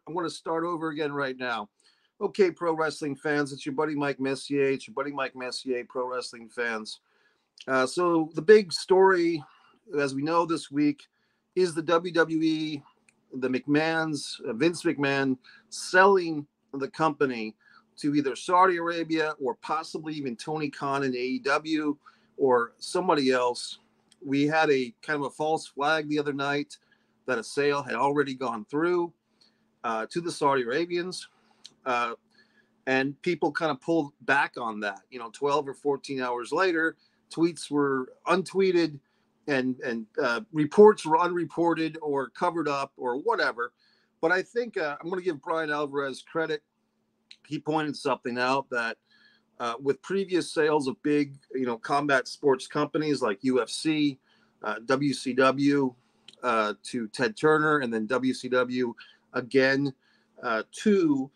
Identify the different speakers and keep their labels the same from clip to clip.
Speaker 1: I'm going to start over again right now. Okay, pro wrestling fans, it's your buddy Mike Messier. It's your buddy Mike Messier, pro wrestling fans. So the big story, as we know this week, is the WWE, the McMahons, Vince McMahon, selling the company to either Saudi Arabia or possibly even Tony Khan in AEW or somebody else. We had a kind of a false flag the other night that a sale had already gone through to the Saudi Arabians. And people kind of pulled back on that. 12 or 14 hours later, tweets were untweeted and reports were unreported or covered up or whatever. But I think I'm going to give Brian Alvarez credit. He pointed something out that with previous sales of big, combat sports companies like UFC, WCW to Ted Turner, and then WCW again to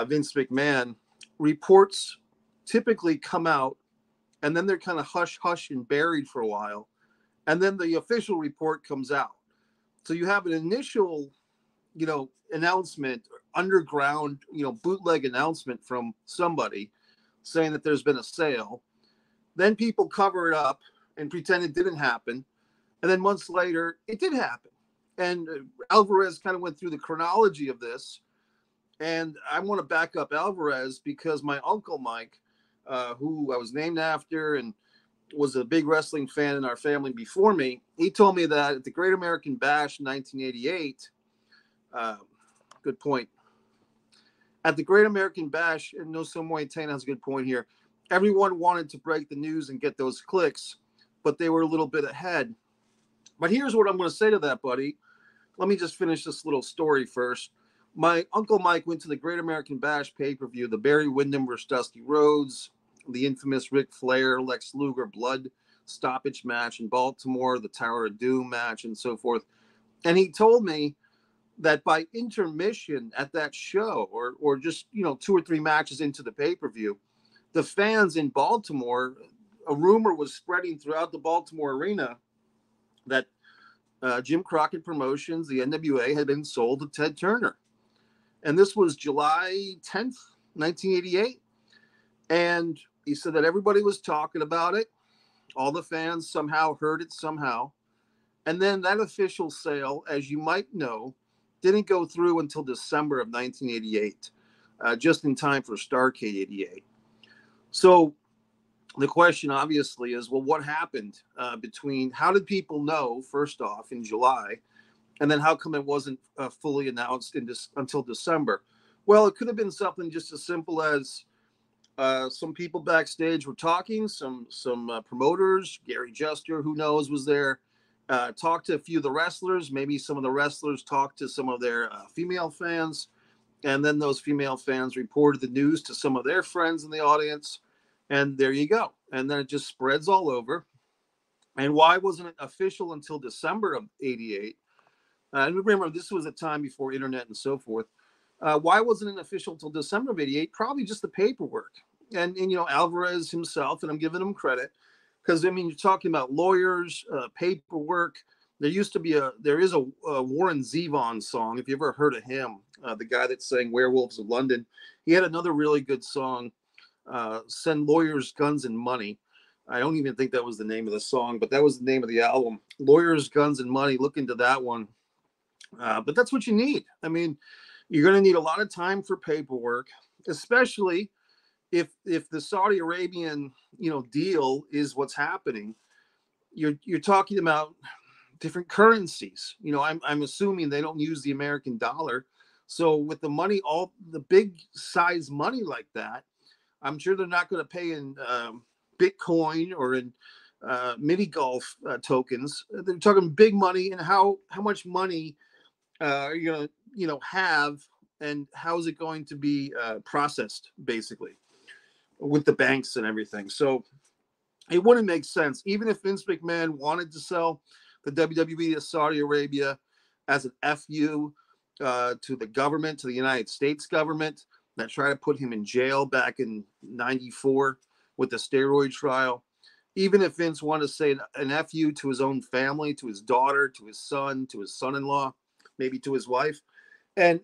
Speaker 1: Vince McMahon, reports typically come out and then they're kind of hush and buried for a while. And then the official report comes out. So you have an initial, announcement, underground, bootleg announcement from somebody saying that there's been a sale. Then people cover it up and pretend it didn't happen. And then months later, it did happen. And Alvarez kind of went through the chronology of this. And I want to back up Alvarez because my uncle Mike, who I was named after and was a big wrestling fan in our family before me, he told me that at the Great American Bash in 1988, good point. At the Great American Bash, and No Samoa Tain has a good point here, everyone wanted to break the news and get those clicks, but they were a little bit ahead. But here's what I'm going to say to that, buddy. Let me just finish this little story first. My Uncle Mike went to the Great American Bash pay-per-view, the Barry Windham versus Dusty Rhodes, the infamous Ric Flair, Lex Luger blood stoppage match in Baltimore, the Tower of Doom match, and so forth. And he told me that by intermission at that show, or just, 2 or 3 matches into the pay-per-view, the fans in Baltimore, a rumor was spreading throughout the Baltimore arena that Jim Crockett Promotions, the NWA, had been sold to Ted Turner. And this was July 10th, 1988. And he said that everybody was talking about it. All the fans somehow heard it somehow. And then that official sale, as you might know, didn't go through until December of 1988, just in time for Starrcade 88. So the question obviously is, well, what happened between, how did people know, first off, in July, and then how come it wasn't fully announced until December? Well, it could have been something just as simple as some people backstage were talking, some promoters, Gary Juster, who knows, was there, talked to a few of the wrestlers. Maybe some of the wrestlers talked to some of their female fans, and then those female fans reported the news to some of their friends in the audience, and there you go. And then it just spreads all over. And why wasn't it official until December of 88? And remember, this was a time before internet and so forth. Why wasn't it official until December of 88? Probably just the paperwork. And Alvarez himself, and I'm giving him credit, because, you're talking about lawyers, paperwork. There is a Warren Zevon song, if you ever heard of him, the guy that sang Werewolves of London. He had another really good song, Send Lawyers, Guns, and Money. I don't even think that was the name of the song, but that was the name of the album. Lawyers, Guns, and Money. Look into that one. But that's what you need. You're going to need a lot of time for paperwork, especially if the Saudi Arabian, deal is what's happening. You're talking about different currencies. I'm assuming they don't use the American dollar. So with the money, all the big size money like that, I'm sure they're not going to pay in Bitcoin or in mini golf tokens. They're talking big money, and how much money are you going to have, and how is it going to be processed, basically, with the banks and everything. So it wouldn't make sense, even if Vince McMahon wanted to sell the WWE to Saudi Arabia as an FU to the government, to the United States government that tried to put him in jail back in 94 with the steroid trial. Even if Vince wanted to say an FU to his own family, to his daughter, to his son, to his son-in-law, maybe to his wife, and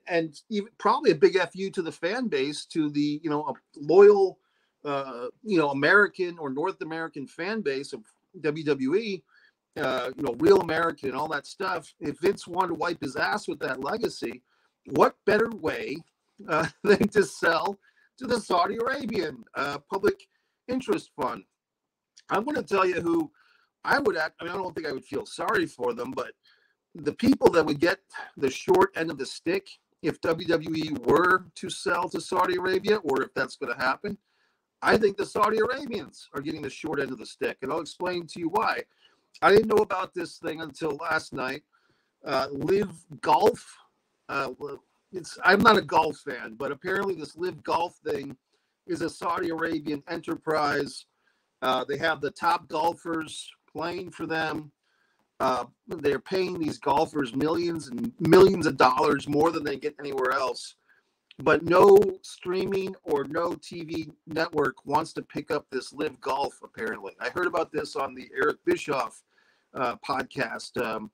Speaker 1: even probably a big fu to the fan base, to the a loyal American or North American fan base of WWE, real American and all that stuff. If Vince wanted to wipe his ass with that legacy, what better way than to sell to the Saudi Arabian public interest fund? I'm going to tell you who I would act. I don't think I would feel sorry for them, but the people that would get the short end of the stick if WWE were to sell to Saudi Arabia, or if that's going to happen, I think the Saudi Arabians are getting the short end of the stick. And I'll explain to you why. I didn't know about this thing until last night. Live Golf. I'm not a golf fan, but apparently this Live Golf thing is a Saudi Arabian enterprise. They have the top golfers playing for them. They're paying these golfers millions and millions of dollars more than they get anywhere else. But no streaming or no TV network wants to pick up this Live Golf, apparently. I heard about this on the Eric Bischoff podcast,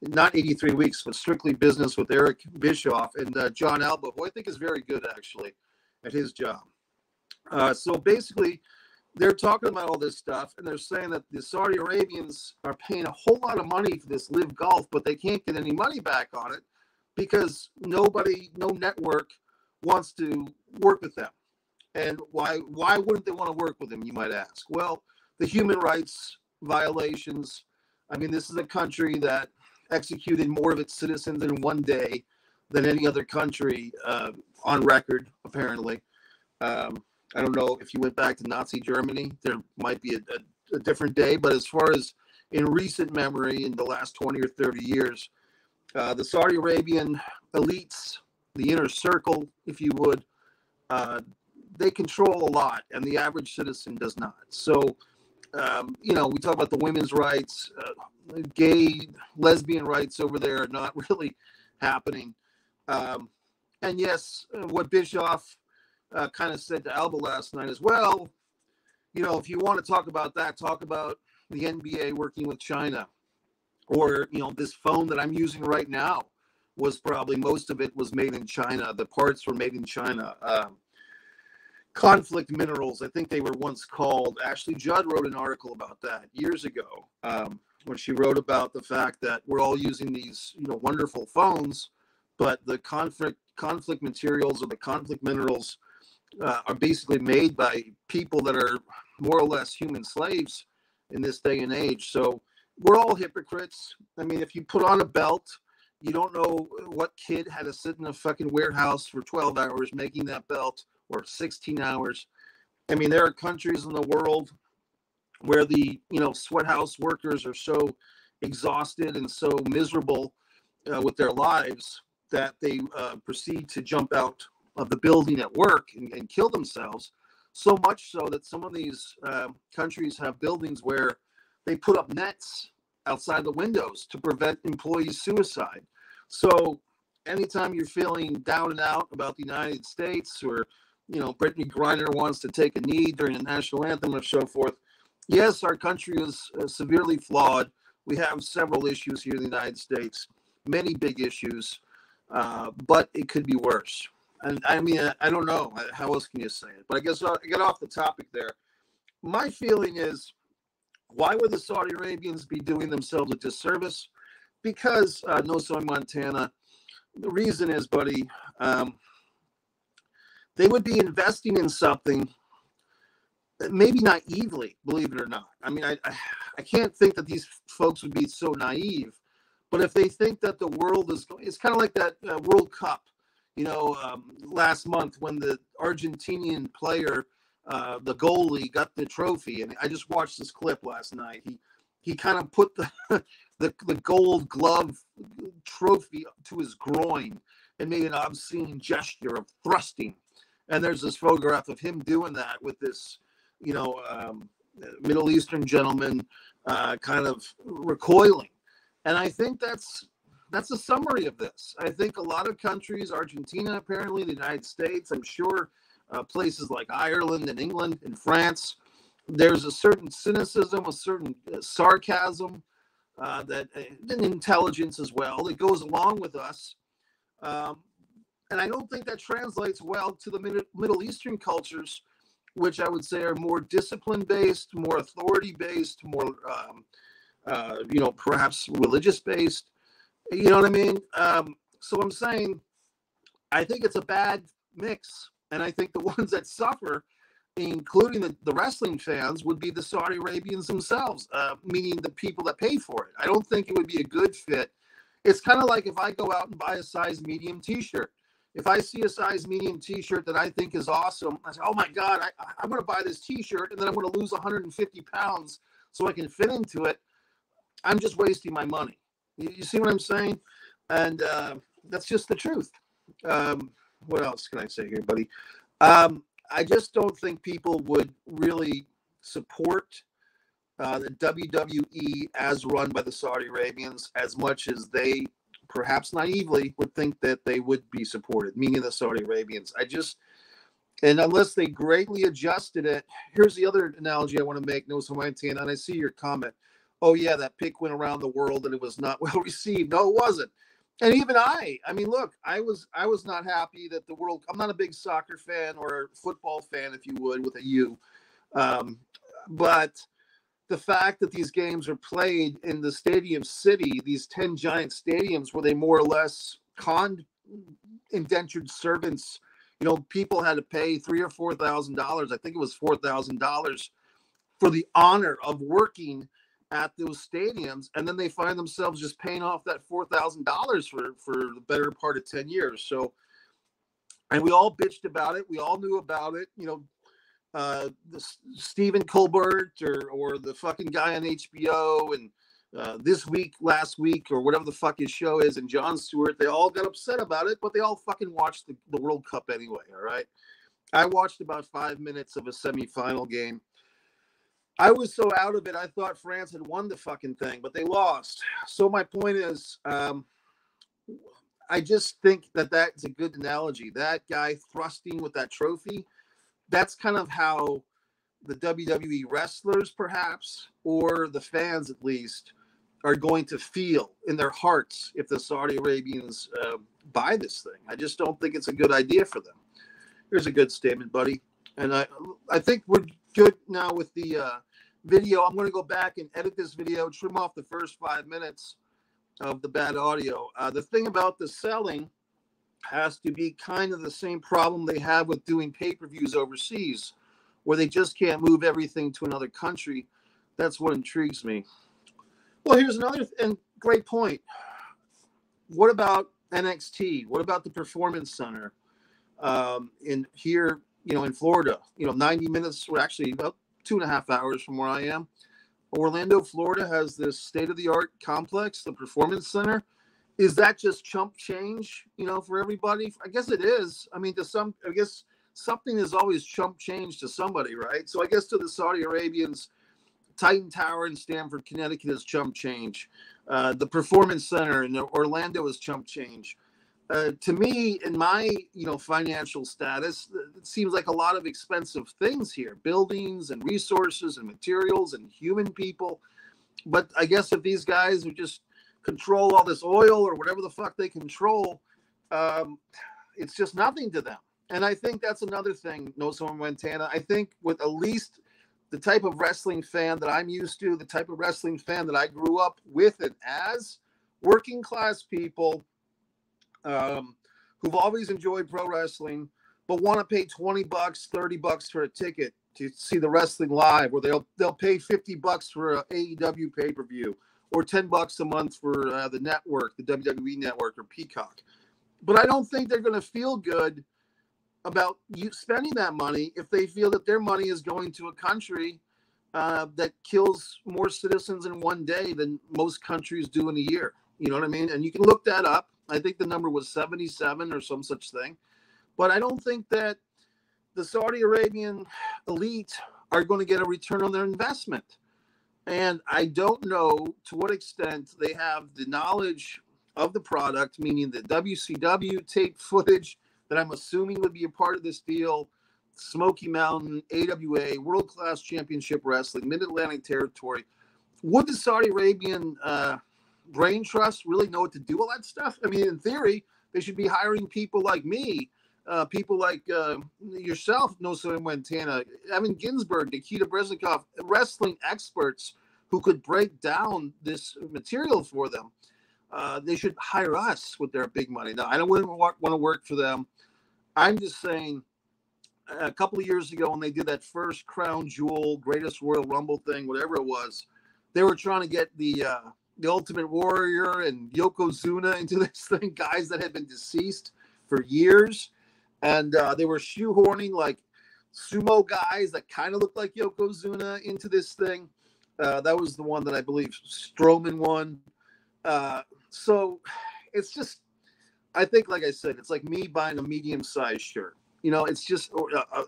Speaker 1: not 83 Weeks, but Strictly Business with Eric Bischoff and John Alba, who I think is very good, actually, at his job. So basically, they're talking about all this stuff, and they're saying that the Saudi Arabians are paying a whole lot of money for this Live Golf, but they can't get any money back on it because no network wants to work with them. And why wouldn't they want to work with them, you might ask? Well, the human rights violations. I mean, this is a country that executed more of its citizens in one day than any other country on record, apparently. I don't know if you went back to Nazi Germany, there might be a different day, but as far as in recent memory, in the last 20 or 30 years, the Saudi Arabian elites, the inner circle, if you would, they control a lot, and the average citizen does not. So, we talk about the women's rights, gay, lesbian rights over there are not really happening. And yes, what Bischoff kind of said to Alba last night as well, if you want to talk about that, talk about the NBA working with China, or, this phone that I'm using right now was probably, most of it was made in China. The parts were made in China. Conflict minerals, I think they were once called. Ashley Judd wrote an article about that years ago, when she wrote about the fact that we're all using these, wonderful phones, but the conflict materials or the conflict minerals are basically made by people that are more or less human slaves in this day and age. So we're all hypocrites. I mean, if you put on a belt, you don't know what kid had to sit in a fucking warehouse for 12 hours making that belt, or 16 hours. I mean, there are countries in the world where the, sweat house workers are so exhausted and so miserable with their lives that they proceed to jump out of the building at work and kill themselves. So much so that some of these countries have buildings where they put up nets outside the windows to prevent employee suicide. So anytime you're feeling down and out about the United States, or, Brittany Griner wants to take a knee during the national anthem or so forth, yes, our country is severely flawed. We have several issues here in the United States, many big issues, but it could be worse. And I mean, I don't know. How else can you say it? But I guess I'll get off the topic there. My feeling is, why would the Saudi Arabians be doing themselves a disservice? Because, No Soy Montana, the reason is, buddy, they would be investing in something, maybe naively, believe it or not. I mean, I can't think that these folks would be so naive, but if they think that the world is, it's kind of like that World Cup, last month when the Argentinian player, the goalie, got the trophy. And I just watched this clip last night. He kind of put the gold glove trophy to his groin and made an obscene gesture of thrusting. And there's this photograph of him doing that with this, Middle Eastern gentleman kind of recoiling. And I think that's a summary of this. I think a lot of countries, Argentina, apparently, the United States, I'm sure places like Ireland and England and France, there's a certain cynicism, a certain sarcasm, and intelligence as well that goes along with us And I don't think that translates well to the Middle Eastern cultures, which I would say are more discipline-based, more authority-based, more, perhaps religious-based. You know what I mean? So I'm saying I think it's a bad mix. And I think the ones that suffer, including the wrestling fans, would be the Saudi Arabians themselves, meaning the people that pay for it. I don't think it would be a good fit. It's kind of like if I go out and buy a size medium t-shirt. If I see a size medium t-shirt that I think is awesome, I say, oh my God, I'm going to buy this t-shirt and then I'm going to lose 150 pounds so I can fit into it. I'm just wasting my money. You see what I'm saying? And that's just the truth. What else can I say here, buddy? I just don't think people would really support the WWE as run by the Saudi Arabians as much as they perhaps naively would think that they would be supported, meaning the Saudi Arabians. And unless they greatly adjusted it, here's the other analogy I want to make, Montana, and I see your comment. Oh yeah, that pick went around the world and it was not well received. No, it wasn't. And even I mean, look, I was not happy that the world, I'm not a big soccer fan or football fan, if you would, with a U. But the fact that these games are played in the stadium city, these 10 giant stadiums where they more or less conned indentured servants, people had to pay $3,000 or $4,000. I think it was $4,000 for the honor of working at those stadiums, and then they find themselves just paying off that $4,000 for the better part of 10 years. So, and we all bitched about it. We all knew about it. The Stephen Colbert or the fucking guy on HBO and This Week, Last Week, or whatever the fuck his show is, and Jon Stewart, they all got upset about it, but they all fucking watched the World Cup anyway, all right? I watched about 5 minutes of a semifinal game. I was so out of it, I thought France had won the fucking thing, but they lost. So my point is, I just think that that's a good analogy. That guy thrusting with that trophy, that's kind of how the WWE wrestlers, perhaps, or the fans at least, are going to feel in their hearts if the Saudi Arabians buy this thing. I just don't think it's a good idea for them. Here's a good statement, buddy. And I think we're good now with the video. I'm going to go back and edit this video, trim off the first 5 minutes of the bad audio. The thing about the selling has to be kind of the same problem they have with doing pay-per-views overseas, where they just can't move everything to another country. That's what intrigues me. Well, here's another and great point. What about NXT? What about the Performance Center in here, in Florida? 90 minutes, or actually about 2.5 hours from where I am. Orlando, Florida has this state-of-the-art complex, the Performance Center. Is that just chump change, for everybody? I guess it is. I mean, I guess something is always chump change to somebody, right? So I guess to the Saudi Arabians, Titan Tower in Stamford, Connecticut is chump change. The Performance Center in Orlando is chump change. To me, in my financial status, it seems like a lot of expensive things here, buildings and resources and materials and human people. But I guess if these guys would just control all this oil or whatever the fuck they control, it's just nothing to them. And I think that's another thing, Montana. I think with at least the type of wrestling fan that I'm used to, the type of wrestling fan that I grew up with and as, working class people who've always enjoyed pro wrestling, but want to pay $20, $30 for a ticket to see the wrestling live, where they'll pay $50 for an AEW pay-per-view, or $10 a month for the network, the WWE network or Peacock. But I don't think they're going to feel good about you spending that money if they feel that their money is going to a country that kills more citizens in one day than most countries do in a year. You know what I mean? And you can look that up. I think the number was 77 or some such thing. But I don't think that the Saudi Arabian elite are going to get a return on their investment. And I don't know to what extent they have the knowledge of the product, meaning the WCW tape footage that I'm assuming would be a part of this deal, Smoky Mountain, AWA, World Class Championship Wrestling, Mid-Atlantic Territory. Would the Saudi Arabian brain trust really know what to do with all that stuff? I mean, in theory, They should be hiring people like me, people like yourself, Nosa Montana, Evan Ginsberg, Nikita Breznikov, wrestling experts who could break down this material for them. They should hire us with their big money. Now, I don't want to work for them. I'm just saying, a couple of years ago when they did that first Crown Jewel, Greatest Royal Rumble thing, whatever it was, they were trying to get the Ultimate Warrior and Yokozuna into this thing, guys that had been deceased for years. And they were shoehorning like sumo guys that kind of looked like Yokozuna into this thing. That was the one that I believe Strowman won. So it's just, I think, like I said, it's like me buying a medium-sized shirt. You know, it's just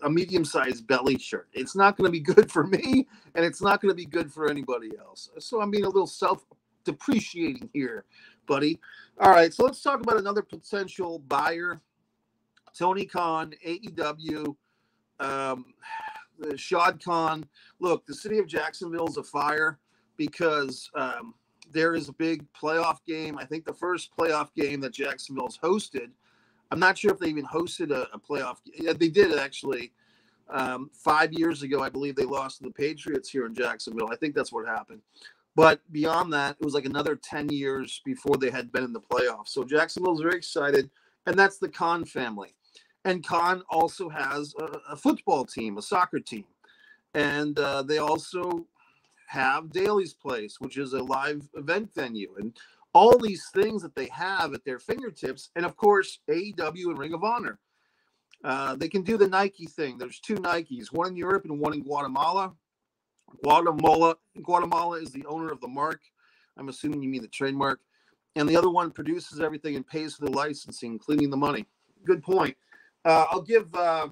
Speaker 1: a medium-sized belly shirt. It's not going to be good for me, and it's not going to be good for anybody else. So I'm being a little self-depreciating here, buddy. All right, so let's talk about another potential buyer. Tony Khan, AEW, Shad Khan. Look, the city of Jacksonville is afire because there is a big playoff game. I think the first playoff game that Jacksonville's hosted. I'm not sure if they even hosted a playoff. Yeah, they did, actually. 5 years ago, I believe they lost to the Patriots here in Jacksonville. I think that's what happened. But beyond that, it was like another 10 years before they had been in the playoffs. So Jacksonville's very excited, and that's the Khan family. And Khan also has a football team, a soccer team. And they also have Daly's Place, which is a live event venue. And all these things that they have at their fingertips. And, of course, AEW and Ring of Honor. They can do the Nike thing. There's 2 Nikes, one in Europe and one in Guatemala. Guatemala is the owner of the mark. I'm assuming you mean the trademark. And the other one produces everything and pays for the licensing, including the money. Good point. I'll give, I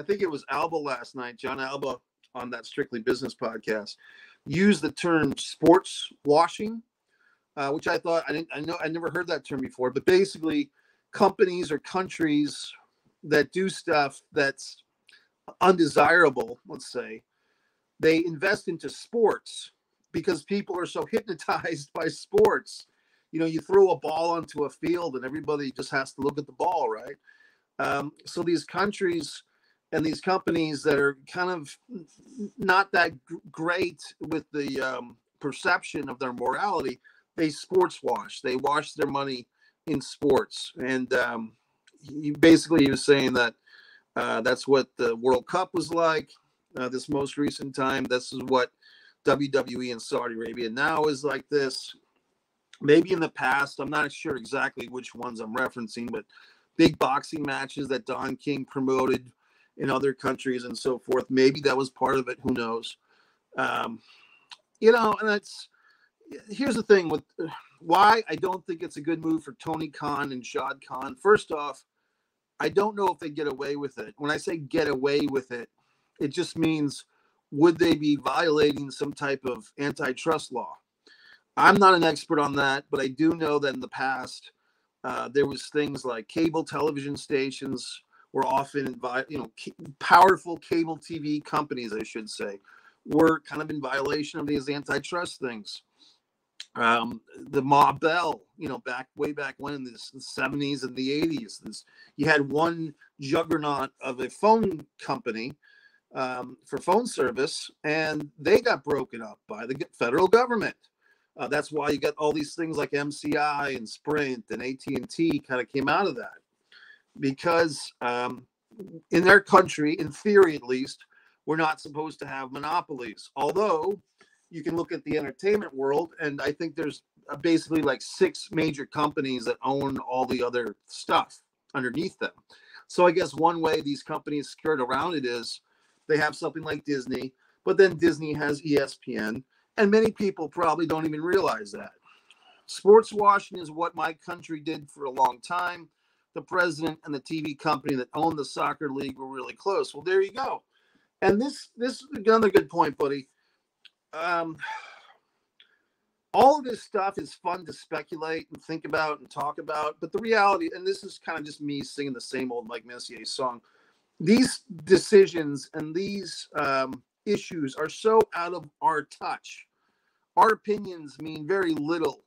Speaker 1: think it was Alba last night, John Alba, on that Strictly Business podcast, used the term sports washing, which I thought, I never heard that term before, but basically companies or countries that do stuff that's undesirable, let's say, they invest into sports because people are so hypnotized by sports. You know, you throw a ball onto a field and everybody just has to look at the ball, right? So these countries and these companies that are kind of not that great with the perception of their morality, they sports wash. They wash their money in sports. And he was saying that that's what the World Cup was like this most recent time. This is what WWE in Saudi Arabia now is like this. Maybe in the past, I'm not sure exactly which ones I'm referencing, but big boxing matches that Don King promoted in other countries and so forth. Maybe that was part of it. Who knows? You know, and here's the thing with why I don't think it's a good move for Tony Khan and Shad Khan. First off, I don't know if they get away with it. When I say get away with it, it just means, would they be violating some type of antitrust law? I'm not an expert on that, but I do know that in the past, there was things like cable television stations were often, powerful cable TV companies, I should say, were kind of in violation of these antitrust things. The Ma Bell, way back when in the 70s and the 80s, you had one juggernaut of a phone company for phone service, and they got broken up by the federal government. That's why you got all these things like MCI and Sprint and AT&T kind of came out of that, because in their country, in theory at least, we're not supposed to have monopolies. Although you can look at the entertainment world, and I think there's basically like 6 major companies that own all the other stuff underneath them. So I guess one way these companies skirt around it is they have something like Disney, but then Disney has ESPN. And many people probably don't even realize that. Sports washing is what my country did for a long time. The president and the TV company that owned the soccer league were really close. Well, there you go. And this is another good point, buddy. All of this stuff is fun to speculate and think about and talk about. But the reality, and this is kind of just me singing the same old Mike Messier song, these decisions and these issues are so out of our touch. Our opinions mean very little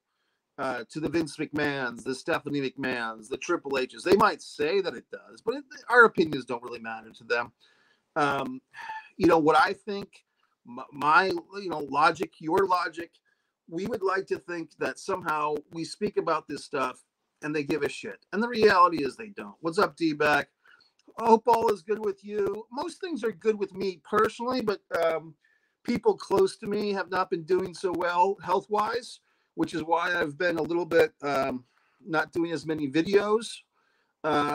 Speaker 1: to the Vince McMahons, the Stephanie McMahons, the Triple H's. They might say that it does, but our opinions don't really matter to them. What I think, my logic, your logic, we would like to think that somehow we speak about this stuff and they give a shit. And the reality is they don't. What's up, D-Back? Hope all is good with you. Most things are good with me personally, but people close to me have not been doing so well health-wise, which is why I've been a little bit not doing as many videos.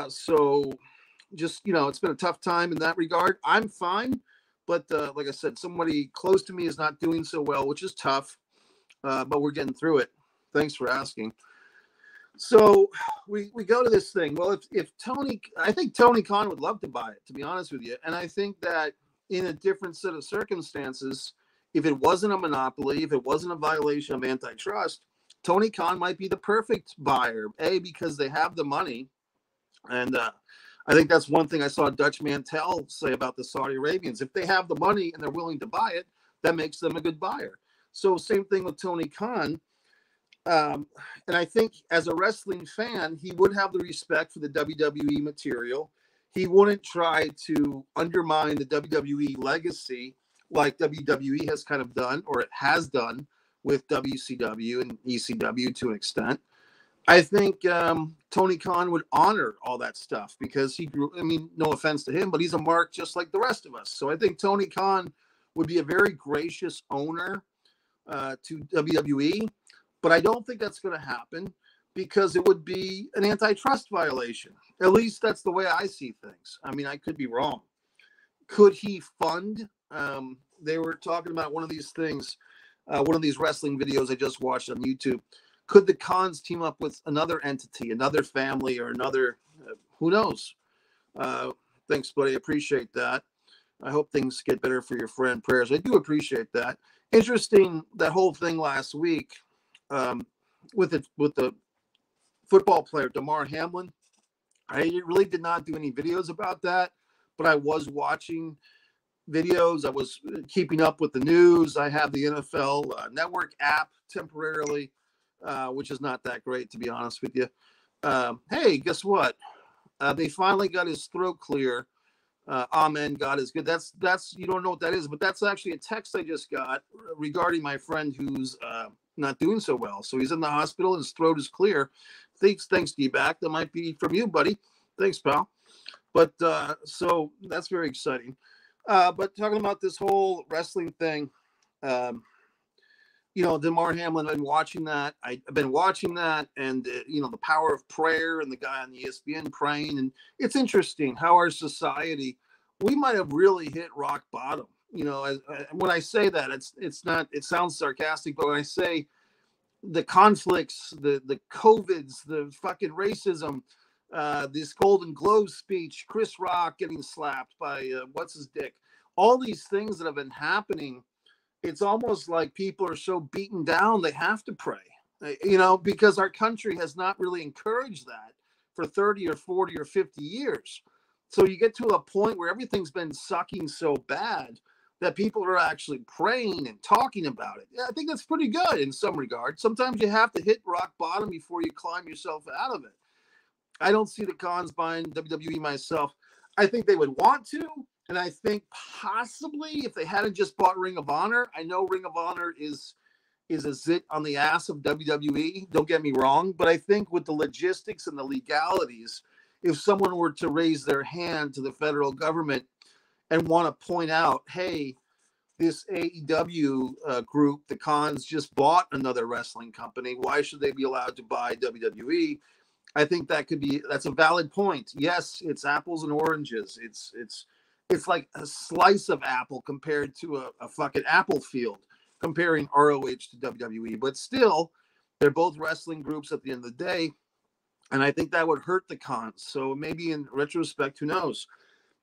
Speaker 1: So just, it's been a tough time in that regard. I'm fine, but like I said, somebody close to me is not doing so well, which is tough, but we're getting through it. Thanks for asking. So we go to this thing. Well, I think Tony Khan would love to buy it, to be honest with you. And I think that in a different set of circumstances, if it wasn't a monopoly, if it wasn't a violation of antitrust, Tony Khan might be the perfect buyer, because they have the money. And I think that's one thing I saw Dutch Mantel say about the Saudi Arabians. If they have the money and they're willing to buy it, that makes them a good buyer. So same thing with Tony Khan. And I think as a wrestling fan, he would have the respect for the WWE material. He wouldn't try to undermine the WWE legacy like WWE has kind of done, or it has done with WCW and ECW to an extent. I think Tony Khan would honor all that stuff because he grew, no offense to him, but he's a mark just like the rest of us. So I think Tony Khan would be a very gracious owner to WWE, but I don't think that's going to happen because it would be an antitrust violation. At least that's the way I see things. I could be wrong. Could he fund? They were talking about one of these things, one of these wrestling videos I just watched on YouTube. Could the Khans team up with another entity, another family, or another, who knows? Thanks, buddy. I appreciate that. I hope things get better for your friend. Prayers. I do appreciate that. Interesting, that whole thing last week with the football player, Damar Hamlin. I really did not do any videos about that, but I was watching videos. I was keeping up with the news. I have the NFL Network app temporarily, which is not that great, to be honest with you. Hey, guess what? They finally got his throat clear. Amen. God is good. That's you don't know what that is, but that's actually a text I just got regarding my friend who's not doing so well. So he's in the hospital and his throat is clear. Thanks, D-Back. That might be from you, buddy. Thanks, pal. But so that's very exciting. But talking about this whole wrestling thing, Damar Hamlin, I've been watching that. I've been watching that, and the power of prayer and the guy on ESPN praying, and it's interesting how our society, we might have really hit rock bottom. When I say that, it's not. It sounds sarcastic, but when I say the conflicts, the COVIDs, the fucking racism, this Golden Globe speech, Chris Rock getting slapped by what's his dick, all these things that have been happening. It's almost like people are so beaten down they have to pray, because our country has not really encouraged that for 30 or 40 or 50 years. So you get to a point where everything's been sucking so bad that people are actually praying and talking about it. Yeah, I think that's pretty good in some regard. Sometimes you have to hit rock bottom before you climb yourself out of it. I don't see the Khans buying WWE myself. I think they would want to. And I think possibly if they hadn't just bought Ring of Honor, I know Ring of Honor is a zit on the ass of WWE. Don't get me wrong. But I think with the logistics and the legalities, if someone were to raise their hand to the federal government and want to point out, hey, this AEW group, the Khans, just bought another wrestling company. Why should they be allowed to buy WWE? I think that's a valid point. Yes, it's apples and oranges. It's like a slice of apple compared to a fucking apple field, comparing ROH to WWE. But still, they're both wrestling groups at the end of the day. And I think that would hurt the Khans. So maybe in retrospect, who knows?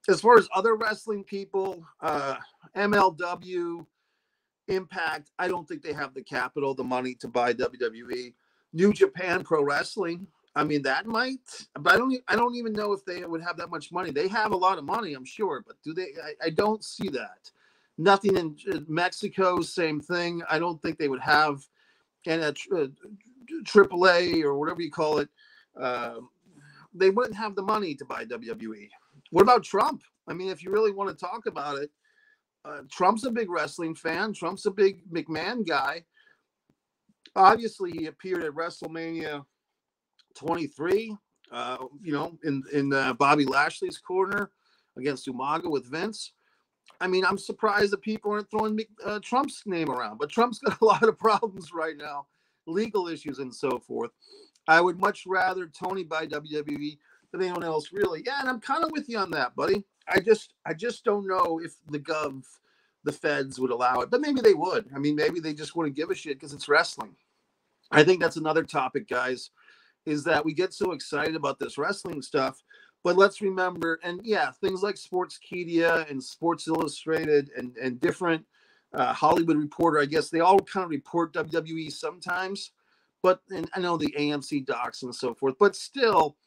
Speaker 1: As far as other wrestling people, MLW, Impact, I don't think they have the capital, the money to buy WWE. New Japan Pro Wrestling, that might, but I don't even know if they would have that much money. They have a lot of money, I'm sure, but do they? I don't see that. Nothing in Mexico, same thing. I don't think they would have. And AAA or whatever you call it, they wouldn't have the money to buy WWE. What about Trump? I mean, if you really want to talk about it, Trump's a big wrestling fan. Trump's a big McMahon guy. Obviously, he appeared at WrestleMania 23, in Bobby Lashley's corner against Umaga with Vince. I mean, I'm surprised that people aren't throwing Trump's name around, but Trump's got a lot of problems right now, legal issues and so forth. I would much rather Tony buy WWE than anyone else, really. Yeah, and I'm kind of with you on that, buddy. I just don't know if the feds would allow it, but maybe they would. I mean, maybe they just wouldn't give a shit because it's wrestling. I think that's another topic, guys, is that we get so excited about this wrestling stuff. But let's remember, and yeah, things like Sportskeeda and Sports Illustrated and different Hollywood Reporter, I guess they all kind of report WWE sometimes. But and I know the AMC docs and so forth. But still,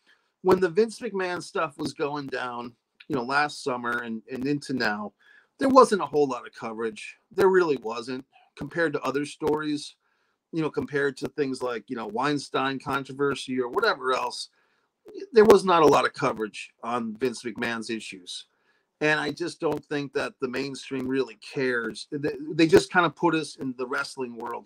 Speaker 1: when the Vince McMahon stuff was going down, last summer and into now, there wasn't a whole lot of coverage. There really wasn't compared to other stories, compared to things like, Weinstein controversy or whatever else. There was not a lot of coverage on Vince McMahon's issues. And I just don't think that the mainstream really cares. They just kind of put us in the wrestling world.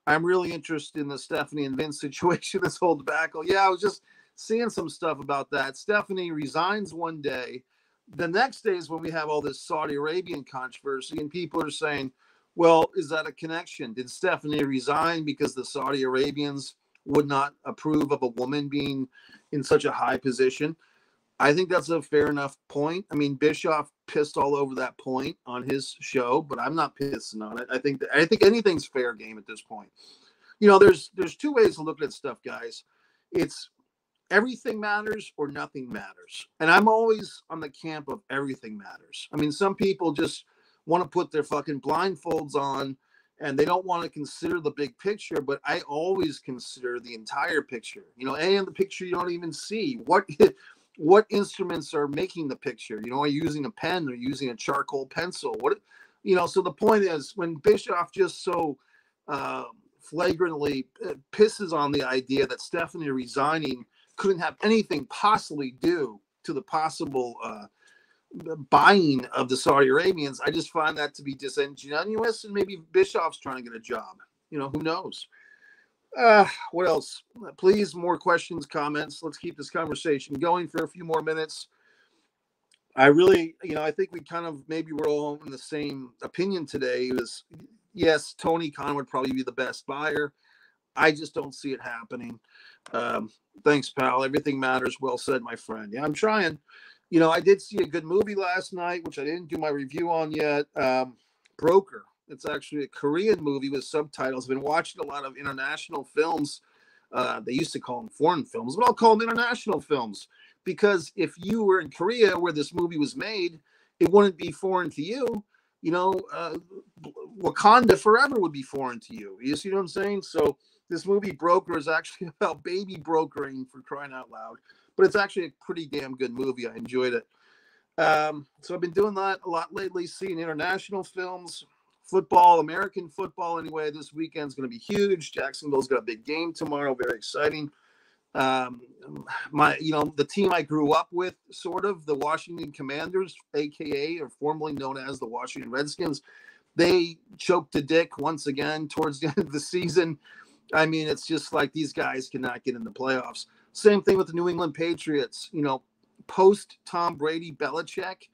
Speaker 1: I'm really interested in the Stephanie and Vince situation, this whole debacle. Yeah, I was just seeing some stuff about that. Stephanie resigns one day. The next day is when we have all this Saudi Arabian controversy, and people are saying, well, is that a connection? Did Stephanie resign because the Saudi Arabians would not approve of a woman being in such a high position? I think that's a fair enough point. I mean, Bischoff pissed all over that point on his show, but I'm not pissing on it. I think anything's fair game at this point. There's two ways to look at stuff, guys. It's everything matters or nothing matters. And I'm always on the camp of everything matters. I mean, some people just want to put their fucking blindfolds on and they don't want to consider the big picture, but I always consider the entire picture. And the picture you don't even see. What instruments are making the picture? Are you using a pen or using a charcoal pencil? So the point is, when Bischoff just so flagrantly pisses on the idea that Stephanie resigning couldn't have anything possibly due to the possible buying of the Saudi Arabians, I just find that to be disingenuous, and maybe Bischoff's trying to get a job. Who knows? What else? Please, more questions, comments. Let's keep this conversation going for a few more minutes. I really, I think we kind of maybe we're all in the same opinion today. It was, yes, Tony Khan would probably be the best buyer. I just don't see it happening. Thanks, pal. Everything matters. Well said, my friend. Yeah, I'm trying. I did see a good movie last night, which I didn't do my review on yet. Broker. It's actually a Korean movie with subtitles. I've been watching a lot of international films. They used to call them foreign films, but I'll call them international films. Because if you were in Korea where this movie was made, it wouldn't be foreign to you. Wakanda Forever would be foreign to you. You see what I'm saying? So this movie Broker is actually about baby brokering, for crying out loud. But it's actually a pretty damn good movie. I enjoyed it. So I've been doing that a lot lately, seeing international films. Football, American football anyway, this weekend's going to be huge. Jacksonville's got a big game tomorrow. Very exciting. The team I grew up with, sort of, the Washington Commanders, AKA, or formerly known as the Washington Redskins, they choked a dick once again towards the end of the season. I mean, it's just like these guys cannot get in the playoffs. Same thing with the New England Patriots. Post Tom Brady, Belichick,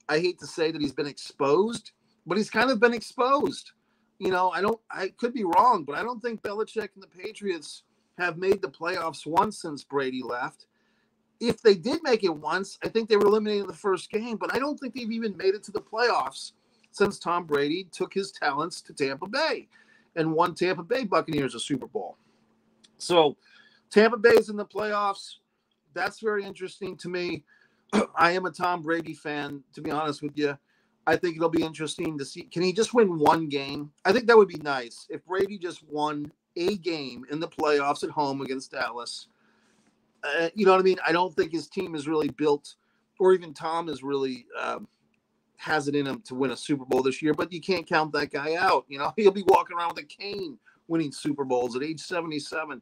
Speaker 1: I hate to say that he's been exposed, but he's kind of been exposed. I could be wrong, but I don't think Belichick and the Patriots have made the playoffs once since Brady left. If they did make it once, I think they were eliminated in the first game, but I don't think they've even made it to the playoffs since Tom Brady took his talents to Tampa Bay and won Tampa Bay Buccaneers a Super Bowl. So Tampa Bay's in the playoffs. That's very interesting to me. I am a Tom Brady fan, to be honest with you. I think it'll be interesting to see. Can he just win one game? I think that would be nice if Brady just won a game in the playoffs at home against Dallas. You know what I mean? I don't think his team is really built, or even Tom is really has it in him to win a Super Bowl this year, but you can't count that guy out. He'll be walking around with a cane winning Super Bowls at age 77.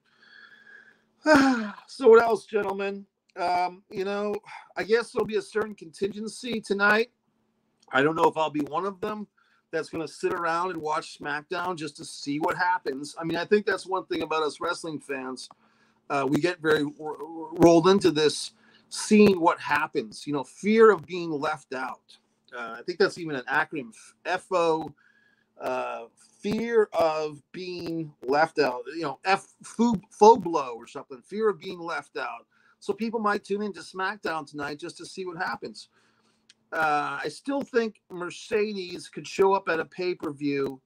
Speaker 1: So what else, gentlemen? You know, I guess there'll be a certain contingency tonight. I don't know if I'll be one of them that's going to sit around and watch SmackDown just to see what happens. I mean, I think that's one thing about us wrestling fans. We get very rolled into this, seeing what happens, you know, fear of being left out. I think that's even an acronym, FO, fear of being left out, you know, FOBLO or something, fear of being left out. So people might tune into SmackDown tonight just to see what happens. I still think Mercedes could show up at a pay-per-view.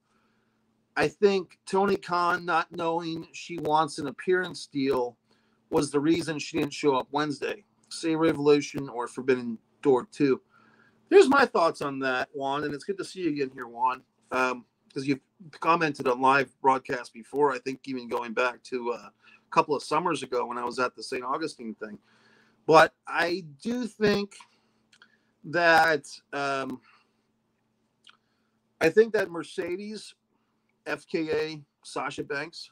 Speaker 1: I think Tony Khan not knowing she wants an appearance deal was the reason she didn't show up Wednesday. Say Revolution or Forbidden Door 2. Here's my thoughts on that, Juan, and it's good to see you again here, Juan, because you've commented on live broadcast before, I think even going back to a couple of summers ago when I was at the St. Augustine thing. But I do think that Mercedes, FKA, Sasha Banks,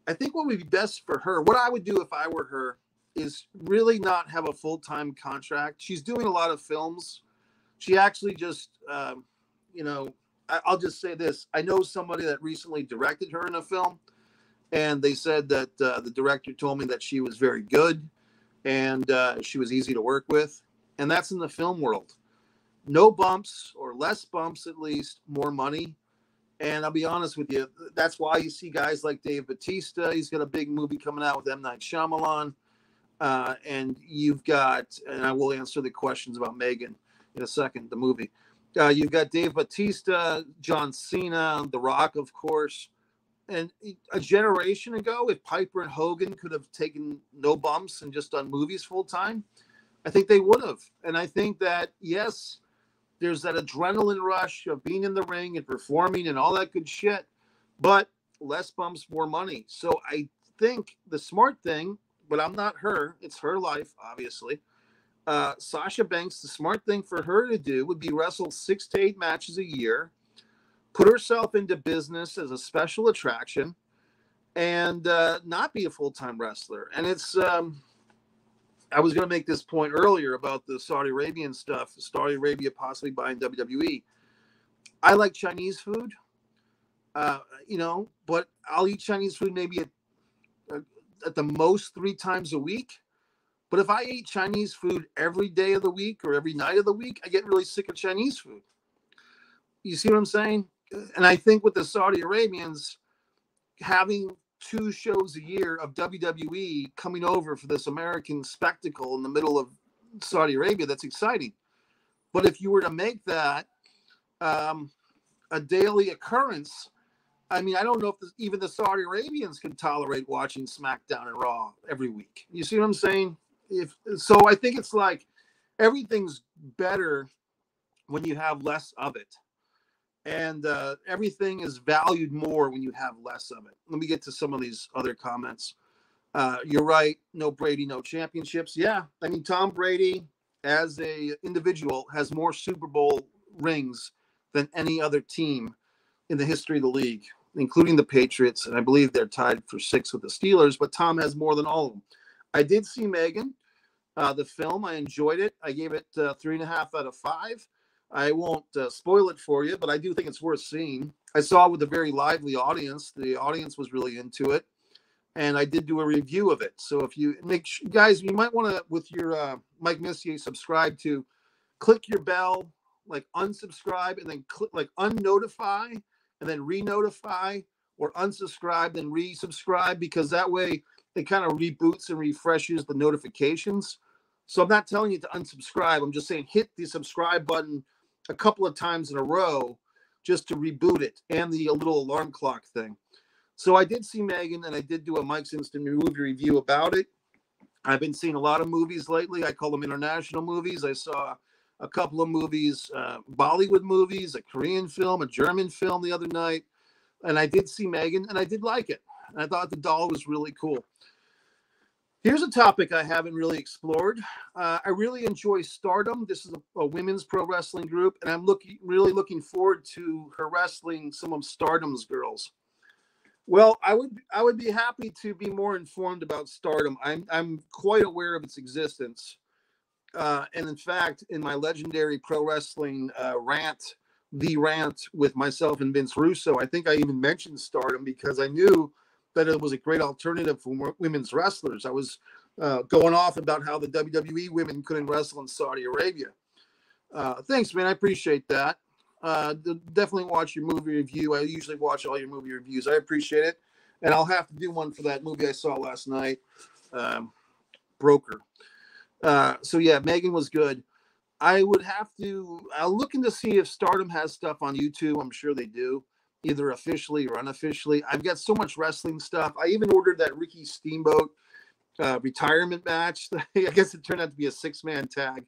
Speaker 1: I think what would be best for her, what I would do if I were her, is really not have a full-time contract. She's doing a lot of films. She actually just, you know, I'll just say this. I know somebody that recently directed her in a film, and they said that the director told me that she was very good and she was easy to work with. And that's in the film world. No bumps, or less bumps at least, more money. And I'll be honest with you, that's why you see guys like Dave Bautista. He's got a big movie coming out with M. Night Shyamalan. And you've got, and I will answer the questions about Megan in a second, the movie. You've got Dave Bautista, John Cena, The Rock, of course. And a generation ago, if Piper and Hogan could have taken no bumps and just done movies full time, I think they would have. And I think that, yes, there's that adrenaline rush of being in the ring and performing and all that good shit, but less bumps, more money. So I think the smart thing, but I'm not her, it's her life, obviously. Sasha Banks, the smart thing for her to do would be wrestle 6 to 8 matches a year, put herself into business as a special attraction, and not be a full-time wrestler. And it's, I was going to make this point earlier about the Saudi Arabian stuff, Saudi Arabia possibly buying WWE. I like Chinese food, you know, but I'll eat Chinese food maybe at the most 3 times a week. But if I ate Chinese food every day of the week or every night of the week, I get really sick of Chinese food. You see what I'm saying? And I think with the Saudi Arabians having 2 shows a year of WWE coming over for this American spectacle in the middle of Saudi Arabia, that's exciting. But if you were to make that a daily occurrence, I mean, I don't know if even the Saudi Arabians can tolerate watching SmackDown and Raw every week. You see what I'm saying? So I think it's like everything's better when you have less of it. And everything is valued more when you have less of it. Let me get to some of these other comments. You're right. No Brady, no championships. Yeah. I mean, Tom Brady as a individual has more Super Bowl rings than any other team in the history of the league, including the Patriots. And I believe they're tied for 6 with the Steelers, but Tom has more than all of them. I did see Megan, the film. I enjoyed it. I gave it 3.5 out of 5. I won't spoil it for you, but I do think it's worth seeing. I saw it with a very lively audience. The audience was really into it, and I did do a review of it. So if you guys, you might want to, with your Mike Messier subscribe to, click your bell, like unsubscribe, and then click like unnotify, and then re-notify, or unsubscribe, then resubscribe, because that way it kind of reboots and refreshes the notifications. So I'm not telling you to unsubscribe. I'm just saying hit the subscribe button a couple of times in a row just to reboot it, and the little alarm clock thing. So I did see Megan, and I did do a Mike's Instant Movie review about it. I've been seeing a lot of movies lately. I call them international movies. I saw a couple of movies, Bollywood movies, a Korean film, a German film the other night. And I did see Megan, and I did like it. And I thought the doll was really cool. Here's a topic I haven't really explored. I really enjoy Stardom. This is a women's pro wrestling group, and I'm really looking forward to her wrestling some of Stardom's girls. Well, I would be happy to be more informed about Stardom. I'm quite aware of its existence. And in fact, in my legendary pro wrestling rant, the rant with myself and Vince Russo, I think I even mentioned Stardom because I knew that it was a great alternative for women's wrestlers. I was going off about how the WWE women couldn't wrestle in Saudi Arabia. Thanks, man. I appreciate that. Definitely watch your movie review. I usually watch all your movie reviews. I appreciate it. And I'll have to do one for that movie I saw last night, Broker. So yeah, Megan was good. I'll look into see if Stardom has stuff on YouTube. I'm sure they do, either officially or unofficially. I've got so much wrestling stuff. I even ordered that Ricky Steamboat retirement match. I guess it turned out to be a 6-man tag.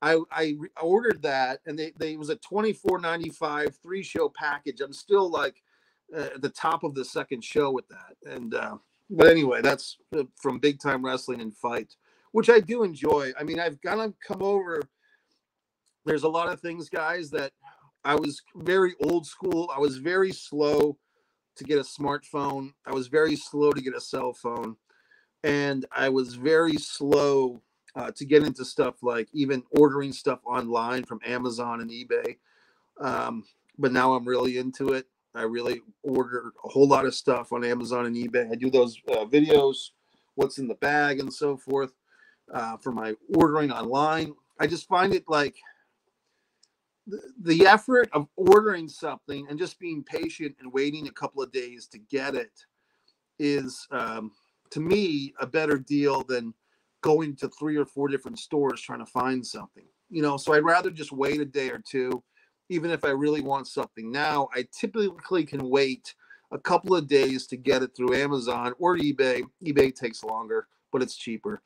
Speaker 1: I ordered that, and they it was a $24.95 3-show package. I'm still like at the top of the second show with that. And but anyway, that's from Big Time Wrestling and Fight, which I do enjoy. I mean, I've kind of come over. There's a lot of things, guys, that I was very old school. I was very slow to get a smartphone. I was very slow to get a cell phone. And I was very slow to get into stuff like even ordering stuff online from Amazon and eBay. But now I'm really into it. I really order a whole lot of stuff on Amazon and eBay. I do those videos, what's in the bag and so forth for my ordering online. I just find it like the effort of ordering something and just being patient and waiting a couple of days to get it is, to me, a better deal than going to 3 or 4 different stores trying to find something. So I'd rather just wait a day or two, even if I really want something now. I typically can wait a couple of days to get it through Amazon or eBay. eBay takes longer, but it's cheaper.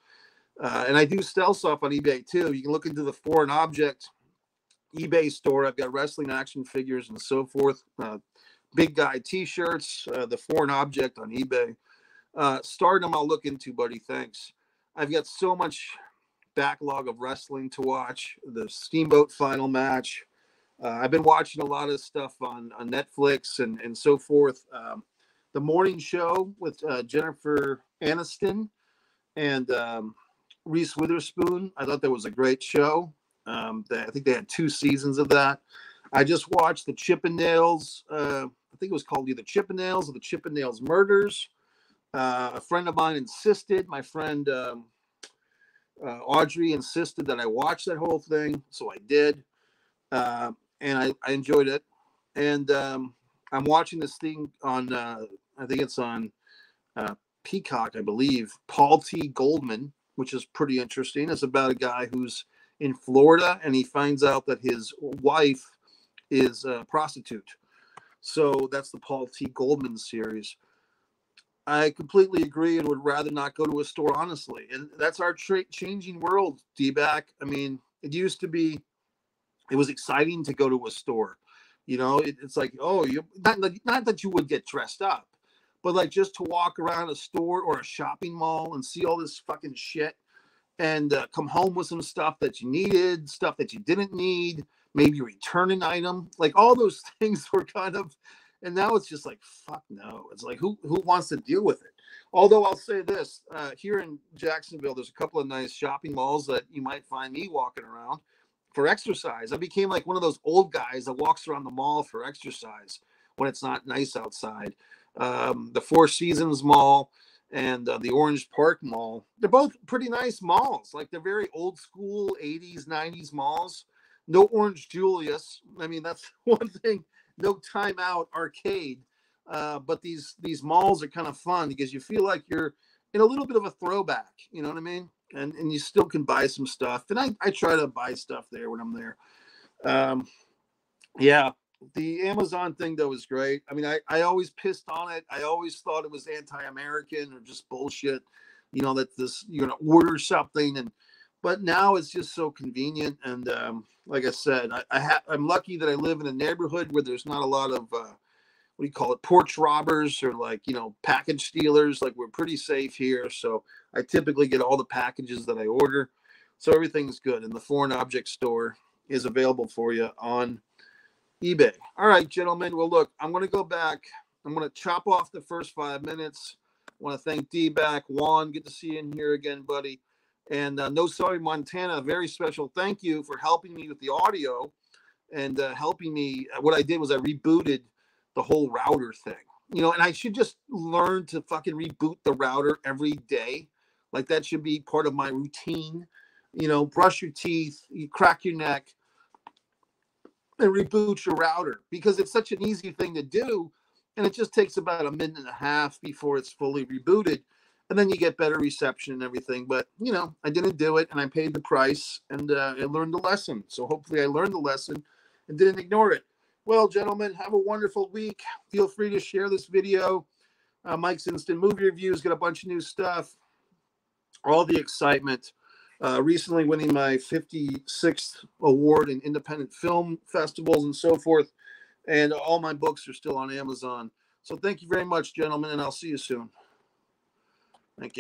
Speaker 1: And I do sell stuff on eBay too. You can look into the Foreign Object eBay store. I've got wrestling action figures and so forth. Big Guy t-shirts, the Foreign Object on eBay. Stardom I'll look into, buddy. Thanks. I've got so much backlog of wrestling to watch. The Steamboat final match. I've been watching a lot of stuff on Netflix and so forth. The morning show with Jennifer Aniston and Reese Witherspoon. I thought that was a great show. I think they had 2 seasons of that. I just watched the Chippendales. I think it was called either Chippendales or the Chippendales Murders. A friend of mine insisted, my friend Audrey insisted that I watch that whole thing. So I did. And I enjoyed it. And I'm watching this thing on, I think it's on Peacock, I believe, Paul T. Goldman, which is pretty interesting. It's about a guy who's in Florida and he finds out that his wife is a prostitute. So that's the Paul T. Goldman series. I completely agree and would rather not go to a store, honestly. And that's our changing world, D-Back. I mean, it used to be, it was exciting to go to a store. It's like, oh, not that you would get dressed up, but like just to walk around a store or a shopping mall and see all this fucking shit and come home with some stuff that you needed, stuff that you didn't need, maybe return an item. Like all those things were kind of, and now it's just like, fuck no. It's like, who wants to deal with it? Although I'll say this, here in Jacksonville, there's a couple of nice shopping malls that you might find me walking around for exercise. I became like one of those old guys that walks around the mall for exercise when it's not nice outside. The Four Seasons Mall and the Orange Park Mall, they're both pretty nice malls. Like they're very old school 80s, 90s malls. No Orange Julius. I mean, that's one thing. No Time Out Arcade. But these malls are kind of fun because you feel like you're in a little bit of a throwback. You know what I mean? And you still can buy some stuff. And I try to buy stuff there when I'm there. Yeah, the Amazon thing, though, is great. I mean, I always pissed on it. I always thought it was anti-American or just bullshit, that you're going to order something. But now it's just so convenient. And like I said, I'm lucky that I live in a neighborhood where there's not a lot of, what do you call it, porch robbers or package stealers. Like we're pretty safe here. So I typically get all the packages that I order. So everything's good. And the Foreign Object store is available for you on eBay. All right, gentlemen. Well, look, I'm going to go back I'm going to chop off the first 5 minutes. I want to thank D-Back, Juan, good to see you in here again, buddy. And No Sorry Montana, a very special thank you for helping me with the audio and helping me. What I did was I rebooted the whole router thing, you know, and I should just learn to fucking reboot the router every day. Like that should be part of my routine. You know, brush your teeth, you crack your neck, and reboot your router, because it's such an easy thing to do. And it just takes about a minute and a half before it's fully rebooted. And then you get better reception and everything. But, you know, I didn't do it, and I paid the price, and I learned the lesson. So hopefully I learned the lesson and didn't ignore it. Well, gentlemen, have a wonderful week. Feel free to share this video. Mike's Instant Movie Reviews got a bunch of new stuff. All the excitement. Recently winning my 56th award in independent film festivals and so forth. And all my books are still on Amazon. So thank you very much, gentlemen, and I'll see you soon. Thank you.